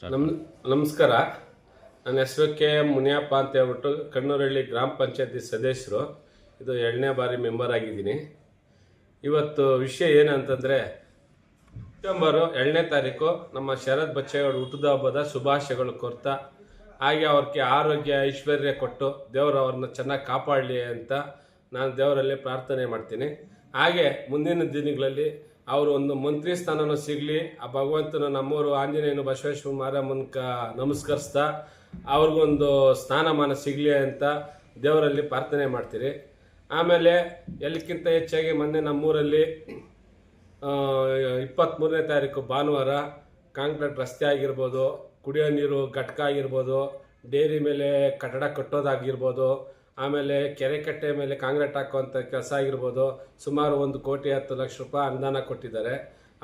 ನಮಸ್ಕಾರ. ನನ್ನ ಹೆಸರು ಕೆ ಮುನಿಯಪ್ಪ ಅಂತ ಹೇಳ್ಬಿಟ್ಟು ಕಣ್ಣೂರಹಳ್ಳಿ ಗ್ರಾಮ ಪಂಚಾಯತಿ ಸದಸ್ಯರು. ಇದು 2ನೇ ಬಾರಿ ಮೆಂಬರ್ ಆಗಿದ್ದೀನಿ. ಇವತ್ತು ವಿಷಯ ಏನಂತಂದರೆ, ಸೆಪ್ಟೆಂಬರು 2ನೇ ತಾರೀಕು ನಮ್ಮ ಶರತ್ ಬಚ್ಚೇಗೌಡ ಹುಟ್ಟಿದ ಹಬ್ಬದ ಶುಭಾಶಯಗಳು ಕೋರ್ತಾ, ಹಾಗೆ ಅವ್ರಿಗೆ ಆರೋಗ್ಯ ಐಶ್ವರ್ಯ ಕೊಟ್ಟು ದೇವರು ಅವ್ರನ್ನ ಚೆನ್ನಾಗಿ ಕಾಪಾಡಲಿ ಅಂತ ನಾನು ದೇವರಲ್ಲಿ ಪ್ರಾರ್ಥನೆ ಮಾಡ್ತೀನಿ. ಹಾಗೆ ಮುಂದಿನ ದಿನಗಳಲ್ಲಿ ಅವರು ಒಂದು ಮಂತ್ರಿ ಸ್ಥಾನನೂ ಸಿಗಲಿ, ಆ ಭಗವಂತನ ನಮ್ಮೂರು ಆಂಜನೇಯನು ಬಸವೇಶ್ವರ ಮಾರಮ್ಮನ ನಮಸ್ಕರಿಸ್ತಾ ಅವ್ರಿಗೊಂದು ಸ್ಥಾನಮಾನ ಸಿಗಲಿ ಅಂತ ದೇವರಲ್ಲಿ ಪ್ರಾರ್ಥನೆ ಮಾಡ್ತೀರಿ. ಆಮೇಲೆ ಎಲ್ಲಕ್ಕಿಂತ ಹೆಚ್ಚಾಗಿ ಮೊನ್ನೆ ನಮ್ಮೂರಲ್ಲಿ 23ನೇ ತಾರೀಕು ಭಾನುವಾರ ಕಾಂಕ್ರೀಟ್ ರಸ್ತೆ ಆಗಿರ್ಬೋದು, ಕುಡಿಯೋ ನೀರು ಘಟಕ ಆಗಿರ್ಬೋದು, ಡೈರಿ ಮೇಲೆ ಕಟ್ಟಡ ಕಟ್ಟೋದಾಗಿರ್ಬೋದು, ಆಮೇಲೆ ಕೆರೆ ಕಟ್ಟೆ ಮೇಲೆ ಕಾಂಕ್ರೀಟ್ ಹಾಕುವಂಥ ಕೆಲಸ ಆಗಿರ್ಬೋದು, ಸುಮಾರು 1,10,00,000 ರೂಪಾಯಿ ಅನುದಾನ ಕೊಟ್ಟಿದ್ದಾರೆ.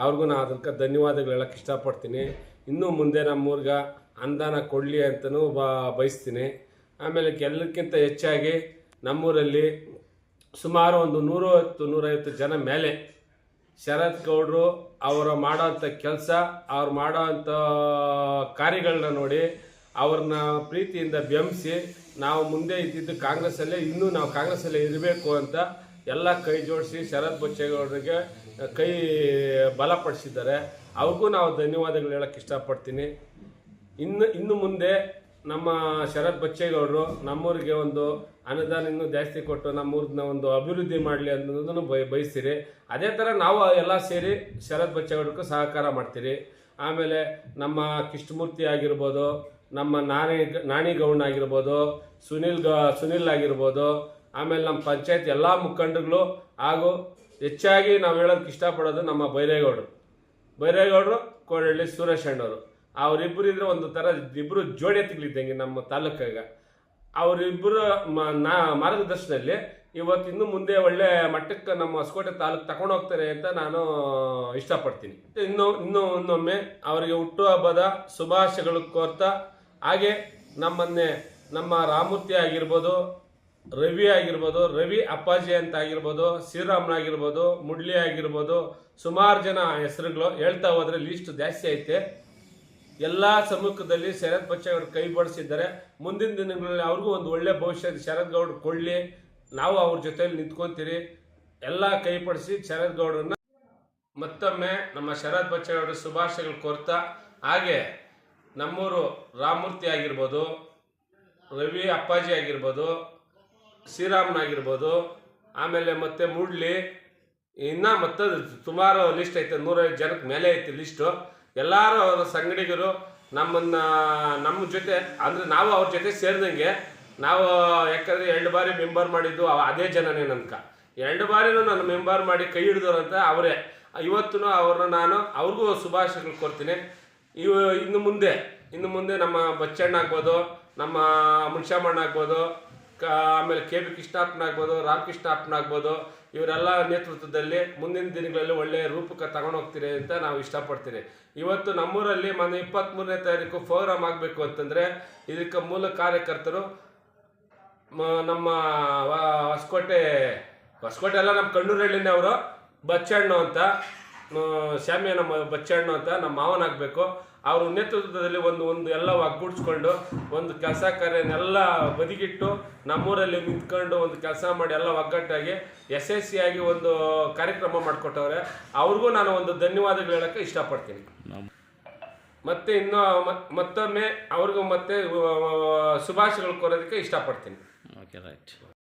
ಅವ್ರಿಗೂ ನಾನು ಅದಕ್ಕೆ ಧನ್ಯವಾದಗಳು ಹೇಳೋಕ್ಕೆ ಇಷ್ಟಪಡ್ತೀನಿ. ಇನ್ನೂ ಮುಂದೆ ನಮ್ಮೂರ್ಗೆ ಅನುದಾನ ಕೊಡಲಿ ಅಂತಲೂ ಬಯಸ್ತೀನಿ. ಆಮೇಲೆ ಎಲ್ಲಕ್ಕಿಂತ ಹೆಚ್ಚಾಗಿ ನಮ್ಮೂರಲ್ಲಿ ಸುಮಾರು ಒಂದು 150 ಜನ ಮೇಲೆ ಶರತ್ ಗೌಡರು ಅವರು ಮಾಡೋವಂಥ ಕೆಲಸ, ಅವ್ರು ಮಾಡೋವಂಥ ಕಾರ್ಯಗಳನ್ನ ನೋಡಿ ಅವ್ರನ್ನ ಪ್ರೀತಿಯಿಂದ ಬೆಂಬಲಿಸಿ ನಾವು ಮುಂದೆ ಇದ್ದಿದ್ದು ಕಾಂಗ್ರೆಸ್ಸಲ್ಲೇ, ಇನ್ನೂ ನಾವು ಕಾಂಗ್ರೆಸ್ಸಲ್ಲೇ ಇರಬೇಕು ಅಂತ ಎಲ್ಲ ಕೈ ಜೋಡಿಸಿ ಶರತ್ ಬಚ್ಚೇಗೌಡರಿಗೆ ಕೈ ಬಲಪಡಿಸಿದ್ದಾರೆ. ಅವ್ರಿಗೂ ನಾವು ಧನ್ಯವಾದಗಳು ಹೇಳೋಕ್ಕೆ ಇಷ್ಟಪಡ್ತೀನಿ. ಇನ್ನು ಮುಂದೆ ನಮ್ಮ ಶರತ್ ಬಚ್ಚೇಗೌಡರು ನಮ್ಮೂರಿಗೆ ಒಂದು ಅನುದಾನ ಇನ್ನೂ ಜಾಸ್ತಿ ಕೊಟ್ಟು ನಮ್ಮೂರನ್ನ ಒಂದು ಅಭಿವೃದ್ಧಿ ಮಾಡಲಿ ಅನ್ನೋದನ್ನು ಬಯಸ್ತೀರಿ. ಅದೇ ಥರ ನಾವು ಎಲ್ಲ ಸೇರಿ ಶರತ್ ಬಚ್ಚೇಗೌಡಕ್ಕೂ ಸಹಕಾರ ಮಾಡ್ತೀರಿ. ಆಮೇಲೆ ನಮ್ಮ ಕೃಷ್ಣಮೂರ್ತಿ ಆಗಿರ್ಬೋದು, ನಮ್ಮ ನಾಣಿಗೌಡ ಆಗಿರ್ಬೋದು, ಸುನಿಲ್ ಆಗಿರ್ಬೋದು, ಆಮೇಲೆ ನಮ್ಮ ಪಂಚಾಯತ್ ಎಲ್ಲ ಮುಖಂಡಗಳು, ಹಾಗೂ ಹೆಚ್ಚಾಗಿ ನಾವು ಹೇಳೋದಕ್ಕೆ ಇಷ್ಟಪಡೋದು ನಮ್ಮ ಬೈರೇಗೌಡರು ಕೋಡಹಳ್ಳಿ ಸುರೇಶ್ ಅಣ್ಣವರು. ಅವರಿಬ್ಬರು ಇದ್ರೆ ಒಂದು ಥರ ಇಬ್ಬರು ಜೋಡಿ ಎತ್ತಿಗಳಿದ್ದಂಗೆ ನಮ್ಮ ತಾಲೂಕಾಗ. ಅವರಿಬ್ಬರು ಮಾರ್ಗದರ್ಶನದಲ್ಲಿ ಇವತ್ತು ಇನ್ನು ಮುಂದೆ ಒಳ್ಳೆ ಮಟ್ಟಕ್ಕೆ ನಮ್ಮ ಹೊಸಕೋಟೆ ತಾಲೂಕು ತಗೊಂಡು ಹೋಗ್ತಾರೆ ಅಂತ ನಾನು ಇಷ್ಟಪಡ್ತೀನಿ. ಇನ್ನೊಮ್ಮೆ ಅವರಿಗೆ ಹುಟ್ಟುಹಬ್ಬದ ಶುಭಾಶಯಗಳು ಕೋರ್ತಾ, ಹಾಗೆ ನಮ್ಮ ರಾಮೂರ್ತಿ ಆಗಿರ್ಬೋದು, ರವಿ ಅಪ್ಪಾಜಿ ಅಂತ ಆಗಿರ್ಬೋದು, ಶ್ರೀರಾಮನಾಗಿರ್ಬೋದು, ಮುಡ್ಲಿ ಆಗಿರ್ಬೋದು, ಸುಮಾರು ಜನ ಹೆಸರುಗಳು ಹೇಳ್ತಾ ಹೋದ್ರೆ ಲೀಸ್ಟ್ ಜಾಸ್ತಿ ಐತೆ. ಎಲ್ಲ ಸಮ್ಮುಖದಲ್ಲಿ ಶರತ್ ಬಚ್ಚೇಗೌಡರು ಕೈ ಬಡಿಸಿದ್ದಾರೆ. ಮುಂದಿನ ದಿನಗಳಲ್ಲಿ ಅವ್ರಿಗೂ ಒಂದು ಒಳ್ಳೆ ಭವಿಷ್ಯ ಶರತ್ ಗೌಡರು ಕೊಡಲಿ. ನಾವು ಅವ್ರ ಜೊತೆಯಲ್ಲಿ ನಿಂತ್ಕೊಂತೀರಿ. ಎಲ್ಲ ಕೈಪಡಿಸಿ ಶರತ್ ಗೌಡರನ್ನ ಮತ್ತೊಮ್ಮೆ ನಮ್ಮ ಶರತ್ ಬಚ್ಚೇಗೌಡರ ಶುಭಾಶಯಗಳು ಕೋರ್ತಾ, ಹಾಗೆ ನಮ್ಮೂರು ರಾಮೂರ್ತಿ ಆಗಿರ್ಬೋದು, ರವಿ ಅಪ್ಪಾಜಿ ಆಗಿರ್ಬೋದು, ಶ್ರೀರಾಮನಾಗಿರ್ಬೋದು, ಆಮೇಲೆ ಮತ್ತೆ ಮೂಡ್ಲಿ, ಇನ್ನೂ ಮತ್ತೆ ಸುಮಾರು ಲಿಸ್ಟ್ ಐತೆ, 150 ಜನಕ್ಕೆ ಮೇಲೆ ಐತೆ ಲಿಸ್ಟು. ಎಲ್ಲರೂ ಅವರ ಸಂಗಡಿಗರು ನಮ್ಮ ಜೊತೆ, ಅಂದರೆ ನಾವು ಅವ್ರ ಜೊತೆ ಸೇರಿದಂಗೆ ನಾವು, ಯಾಕಂದರೆ 2 ಬಾರಿ ಮೆಂಬರ್ ಮಾಡಿದ್ದು ಅದೇ ಜನನೇ. 2 ಬಾರಿನೂ ನಾನು ಮೆಂಬರ್ ಮಾಡಿ ಕೈ ಹಿಡಿದವರು ಅಂತ ಅವರೇ. ಇವತ್ತು ನಾನು ಅವ್ರಿಗೂ ಶುಭಾಶಯಗಳು ಕೊಡ್ತೀನಿ. ಇನ್ನು ಮುಂದೆ ನಮ್ಮ ಬಚ್ಚಣ್ಣ ಆಗ್ಬೋದು, ನಮ್ಮ ಮುನ್ಷಾಮಣ್ಣ ಆಗ್ಬೋದು, ಆಮೇಲೆ KB ಕೃಷ್ಣಪ್ಪನಾಗ್ಬೋದು, ರಾಮಕೃಷ್ಣಪ್ಪನಾಗ್ಬೋದು, ಇವರೆಲ್ಲ ನೇತೃತ್ವದಲ್ಲಿ ಮುಂದಿನ ದಿನಗಳಲ್ಲಿ ಒಳ್ಳೆಯ ರೂಪಕ್ಕೆ ತಗೊಂಡು ಹೋಗ್ತೀರಿ ಅಂತ ನಾವು ಇಷ್ಟಪಡ್ತೀರಿ. ಇವತ್ತು ನಮ್ಮೂರಲ್ಲಿ ಮೊನ್ನೆ 23ನೇ ತಾರೀಕು ಪ್ರೋಗ್ರಾಮ್ ಆಗಬೇಕು ಅಂತಂದರೆ ಇದಕ್ಕೆ ಮೂಲ ಕಾರ್ಯಕರ್ತರು ನಮ್ಮ ಹೊಸಕೋಟೆ ಎಲ್ಲ ನಮ್ಮ ಕಣ್ಣೂರಹಳ್ಳಿನೇ ಅವರು, ಬಚ್ಚಣ್ಣ ಅಂತ, ಶಾಮಿಯ ನಮ್ಮ ಬಚ್ಚಣ್ಣ ಅಂತ ನಮ್ಮ ಮಾವನಾಗಬೇಕು. ಅವ್ರ ನೇತೃತ್ವದಲ್ಲಿ ಒಂದು ಎಲ್ಲ ಒಗ್ಗೂಡಿಸ್ಕೊಂಡು ಒಂದು ಕೆಲಸ ಕಾರ್ಯನೆಲ್ಲ ಬದಿಗಿಟ್ಟು ನಮ್ಮೂರಲ್ಲಿ ನಿಂತ್ಕೊಂಡು ಒಂದು ಕೆಲಸ ಮಾಡಿ ಎಲ್ಲ ಒಗ್ಗಟ್ಟಾಗಿ ಯಶಸ್ವಿಯಾಗಿ ಒಂದು ಕಾರ್ಯಕ್ರಮ ಮಾಡಿಕೊಟ್ಟವ್ರೆ. ಅವ್ರಿಗೂ ನಾನು ಒಂದು ಧನ್ಯವಾದಗಳು ಹೇಳೋಕ್ಕೆ ಇಷ್ಟಪಡ್ತೀನಿ. ಮತ್ತೆ ಮತ್ತೊಮ್ಮೆ ಅವ್ರಿಗೂ ಮತ್ತೆ ಶುಭಾಶಯಗಳು ಕೋರೋದಕ್ಕೆ ಇಷ್ಟಪಡ್ತೀನಿ. Okay, right.